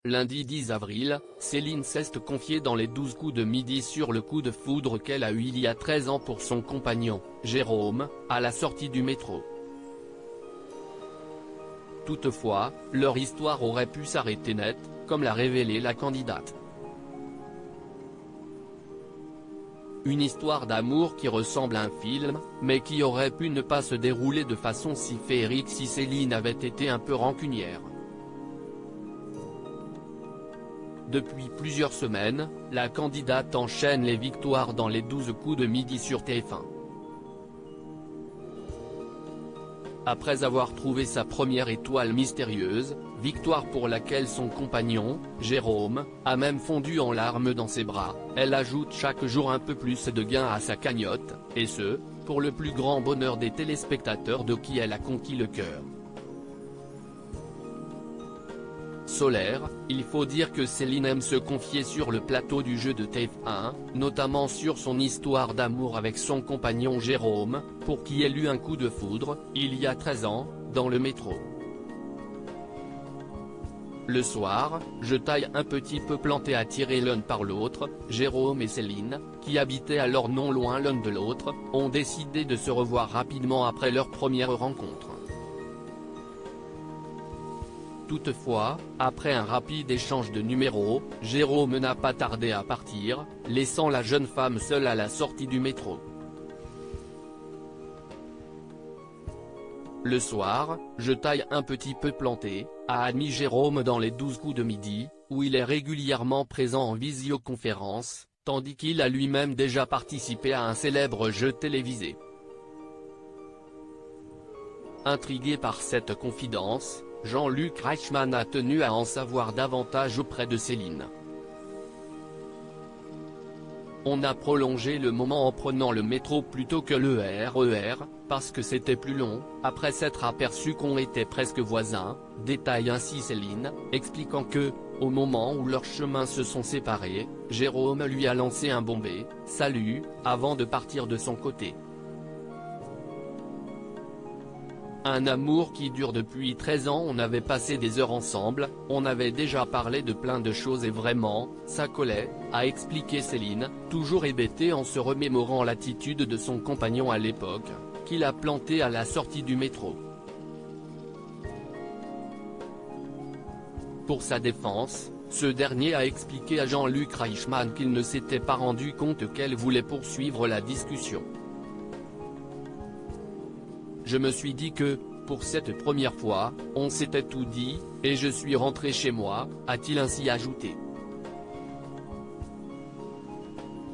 Lundi 10 avril, Céline s'est confiée dans les 12 coups de midi sur le coup de foudre qu'elle a eu il y a 13 ans pour son compagnon, Jérôme, à la sortie du métro. Toutefois, leur histoire aurait pu s'arrêter net, comme l'a révélé la candidate. Une histoire d'amour qui ressemble à un film, mais qui aurait pu ne pas se dérouler de façon si féerique si Céline avait été un peu rancunière. Depuis plusieurs semaines, la candidate enchaîne les victoires dans les 12 coups de midi sur TF1. Après avoir trouvé sa première étoile mystérieuse, victoire pour laquelle son compagnon, Jérôme, a même fondu en larmes dans ses bras, elle ajoute chaque jour un peu plus de gains à sa cagnotte, et ce, pour le plus grand bonheur des téléspectateurs de qui elle a conquis le cœur. Solaire, il faut dire que Céline aime se confier sur le plateau du jeu de TF1, notamment sur son histoire d'amour avec son compagnon Jérôme, pour qui elle eut un coup de foudre, il y a 13 ans, dans le métro. Le soir, je taille un petit peu plantés attirés l'un par l'autre, Jérôme et Céline, qui habitaient alors non loin l'un de l'autre, ont décidé de se revoir rapidement après leur première rencontre. Toutefois, après un rapide échange de numéros, Jérôme n'a pas tardé à partir, laissant la jeune femme seule à la sortie du métro. Le soir, je taille un petit peu planté, a admis Jérôme dans les 12 coups de midi, où il est régulièrement présent en visioconférence, tandis qu'il a lui-même déjà participé à un célèbre jeu télévisé. Intrigué par cette confidence, Jean-Luc Reichmann a tenu à en savoir davantage auprès de Céline. On a prolongé le moment en prenant le métro plutôt que le RER, parce que c'était plus long, après s'être aperçu qu'on était presque voisins, détaille ainsi Céline, expliquant que, au moment où leurs chemins se sont séparés, Jérôme lui a lancé un bon « salut » avant de partir de son côté. Un amour qui dure depuis 13 ans. On avait passé des heures ensemble, on avait déjà parlé de plein de choses et vraiment, ça collait, a expliqué Céline, toujours hébétée en se remémorant l'attitude de son compagnon à l'époque, qu'il a planté à la sortie du métro. Pour sa défense, ce dernier a expliqué à Jean-Luc Reichmann qu'il ne s'était pas rendu compte qu'elle voulait poursuivre la discussion. Je me suis dit que, pour cette première fois, on s'était tout dit, et je suis rentré chez moi, a-t-il ainsi ajouté.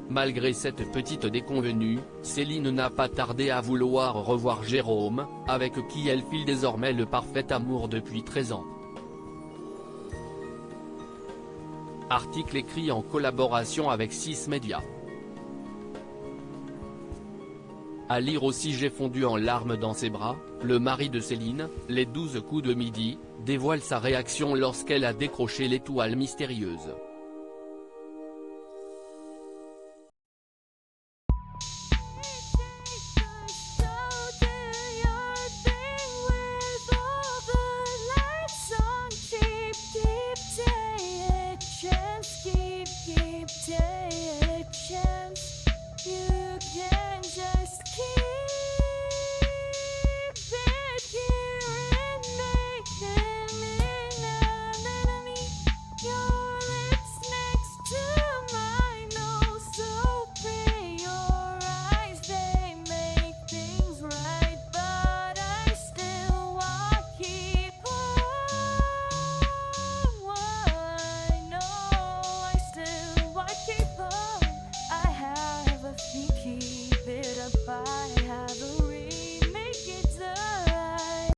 Malgré cette petite déconvenue, Céline n'a pas tardé à vouloir revoir Jérôme, avec qui elle file désormais le parfait amour depuis 13 ans. Article écrit en collaboration avec 6 médias. À lire aussi. J'ai fondu en larmes dans ses bras, le mari de Céline, les 12 coups de midi, dévoile sa réaction lorsqu'elle a décroché l'étoile mystérieuse.